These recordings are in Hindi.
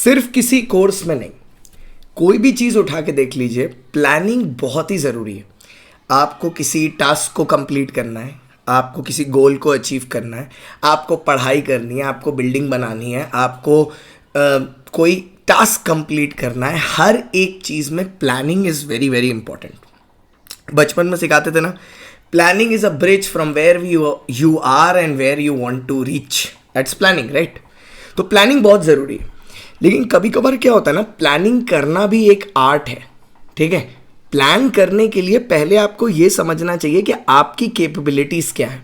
सिर्फ किसी कोर्स में नहीं, कोई भी चीज़ उठा के देख लीजिए, प्लानिंग बहुत ही ज़रूरी है। आपको किसी टास्क को कंप्लीट करना है, आपको किसी गोल को अचीव करना है, आपको पढ़ाई करनी है, आपको बिल्डिंग बनानी है, आपको कोई टास्क कंप्लीट करना है, हर एक चीज़ में planning is very very important. बचपन में सिखाते थे ना, planning is a bridge from where you are and where you want to reach, that's planning, right. तो प्लानिंग बहुत ज़रूरी है। लेकिन कभी कभार क्या होता है ना, प्लानिंग करना भी एक आर्ट है, ठीक है। प्लान करने के लिए पहले आपको ये समझना चाहिए कि आपकी कैपेबिलिटीज़ क्या है।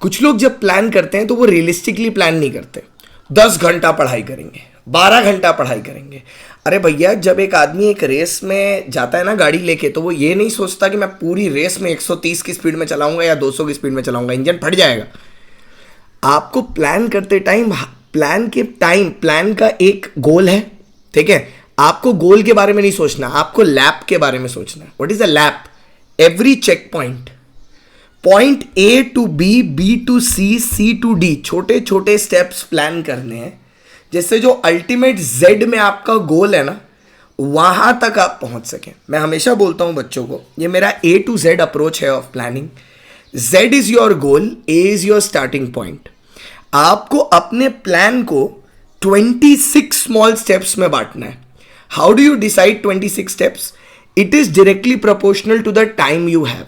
कुछ लोग जब प्लान करते हैं तो वो रियलिस्टिकली प्लान नहीं करते। 10 घंटा पढ़ाई करेंगे, 12 घंटा पढ़ाई करेंगे। अरे भैया, जब एक आदमी एक रेस में जाता है ना गाड़ी लेके, तो वो ये नहीं सोचता कि मैं पूरी रेस में 130 की स्पीड में चलाऊंगा या 200 की स्पीड में चलाऊंगा, इंजन फट जाएगा। आपको प्लान करते टाइम प्लान का एक गोल है, ठीक है। आपको गोल के बारे में नहीं सोचना, आपको लैप के बारे में सोचना है। What is a lap? Every check point A to B, B to C, C to D, छोटे छोटे स्टेप्स प्लान करने हैं, जिससे जो अल्टीमेट जेड में आपका गोल है ना, वहां तक आप पहुंच सकें। मैं हमेशा बोलता हूं बच्चों को, ये मेरा ए टू जेड अप्रोच है of planning. Z is your goal, A is your starting point. आपको अपने प्लान को 26 स्मॉल स्टेप्स में बांटना है। How do you decide 26 steps? It is directly proportional to the time you have.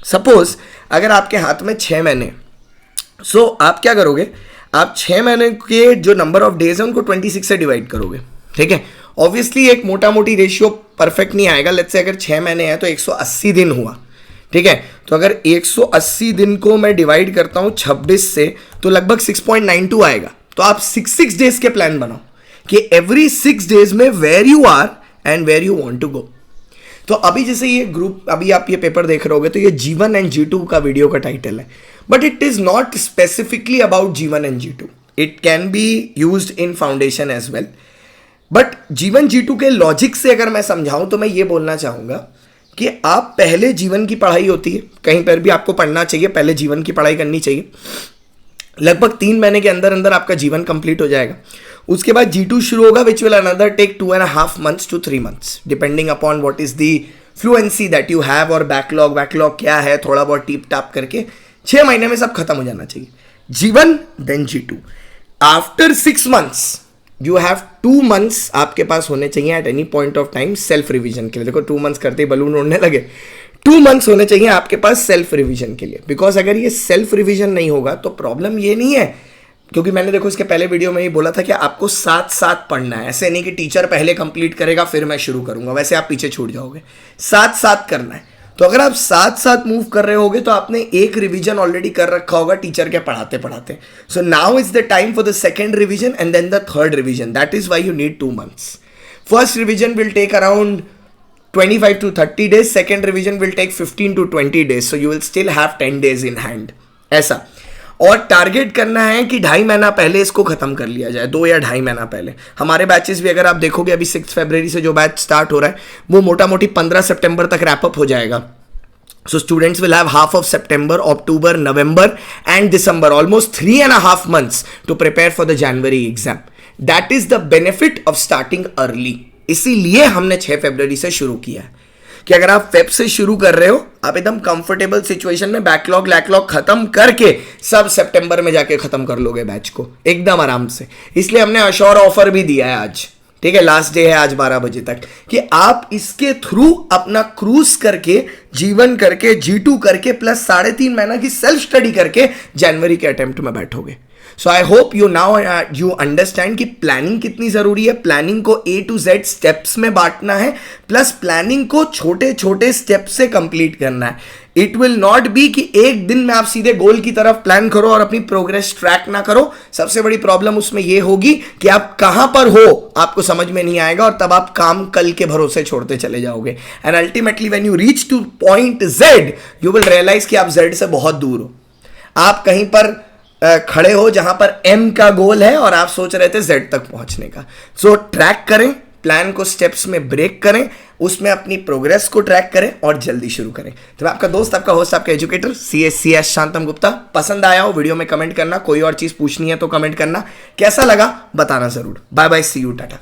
Suppose अगर आपके हाथ में 6 महीने, सो आप क्या करोगे, आप 6 महीने के जो नंबर ऑफ डेज है उनको 26 से डिवाइड करोगे, ठीक है। ऑब्वियसली एक मोटा मोटी रेशियो परफेक्ट नहीं आएगा। लेट्स से अगर 6 महीने हैं तो 180 दिन हुआ, ठीक है। तो अगर 180 दिन को मैं डिवाइड करता हूं 26 से, तो लगभग 6.92 आएगा। तो आप 6 डेज के प्लान बनाओ कि एवरी 6 डेज में where you are and where you want to go. तो अभी जैसे ये ग्रुप, अभी आप ये पेपर देख रहे होगे, तो ये G1 एंड G2 का वीडियो का टाइटल है, but it is not specifically about G1 and G2। It can be used in foundation as well. But G1 G2 के लॉजिक से अगर मैं समझाऊं तो मैं ये बोलना चाहूंगा कि आप पहले जीवन की पढ़ाई होती है, कहीं पर भी आपको पढ़ना चाहिए, पहले जीवन की पढ़ाई करनी चाहिए। लगभग 3 महीने के अंदर अंदर आपका जीवन कंप्लीट हो जाएगा। उसके बाद G2 शुरू होगा, which will another take 2.5 months to 3 months, depending upon what is the fluency that you have, और बैकलॉग क्या है, थोड़ा बहुत टीप टाप करके 6 महीने में सब खत्म हो जाना चाहिए। G1 then G2। After 6 months you have 2 months आपके पास होने चाहिए at any point of time self revision के लिए। देखो 2 months करते ही बलून उड़ने लगे। 2 months होने चाहिए आपके पास सेल्फ रिवीजन के लिए, बिकॉज अगर ये सेल्फ रिवीजन नहीं होगा तो प्रॉब्लम ये नहीं है, क्योंकि मैंने देखो इसके पहले वीडियो में ही बोला था कि आपको साथ साथ पढ़ना है। ऐसे नहीं कि टीचर पहले कंप्लीट करेगा फिर मैं शुरू करूंगा, वैसे आप पीछे छूट जाओगे। साथ साथ करना है। तो अगर आप साथ साथ मूव कर रहे होगे तो आपने एक रिवीजन ऑलरेडी कर रखा होगा टीचर के पढ़ाते पढ़ाते। So now is the time for the second revision and then the third revision. That is why you need 2 months. First revision will take around 25 to 30 days. Second revision will take 15 to 20 days. So you will still have 10 days in hand. ऐसा। और टारगेट करना है कि 2.5 महीना पहले इसको खत्म कर लिया जाए, 2 या 2.5 महीना पहले। हमारे बैचेस भी अगर आप देखोगे, अभी 6 फरवरी से जो बैच स्टार्ट हो रहा है वो मोटा मोटी 15 सितंबर तक रैप अप हो जाएगा। So students will have half of September, October, November and December, almost 3.5 months to prepare for the January exam. That is the benefit of starting early. इसीलिए हमने 6 फरवरी से शुरू किया है कि अगर आप फेब से शुरू कर रहे हो, आप एकदम कंफर्टेबल सिचुएशन में बैकलॉग खत्म करके सब सितंबर में जाके खत्म कर लोगे बैच को एकदम आराम से। इसलिए हमने अश्योर ऑफर भी दिया है आज, ठीक है, लास्ट डे है आज 12 बजे तक, कि आप इसके थ्रू अपना क्रूज करके, जीवन करके, G2 करके प्लस 3.5 महीना की सेल्फ स्टडी करके जनवरी के अटेम्प्ट में बैठोगे। So I hope you now you understand कि प्लानिंग कितनी जरूरी है। प्लानिंग को A to Z स्टेप्स में बांटना है, प्लस प्लानिंग को छोटे छोटे स्टेप से कंप्लीट करना है। इट विल नॉट बी कि एक दिन में आप सीधे गोल की तरफ प्लान करो और अपनी प्रोग्रेस ट्रैक ना करो। सबसे बड़ी प्रॉब्लम उसमें यह होगी कि आप कहां पर हो आपको समझ में नहीं आएगा, और तब आप काम कल के भरोसे छोड़ते चले जाओगे। And ultimately when you reach to point Z, you will realise कि आप Z से बहुत दूर हो। आप कहीं पर खड़े हो जहां पर M का गोल है और आप सोच रहे थे Z तक पहुंचने का। सो ट्रैक करें, प्लान को स्टेप्स में ब्रेक करें, उसमें अपनी प्रोग्रेस को ट्रैक करें और जल्दी शुरू करें। तो मैं आपका दोस्त, आपका होस्ट, आपका एजुकेटर CS शांतम गुप्ता। पसंद आया हो वीडियो में कमेंट करना, कोई और चीज पूछनी है तो कमेंट करना, कैसा लगा बताना जरूर। Bye bye, see you, Tata.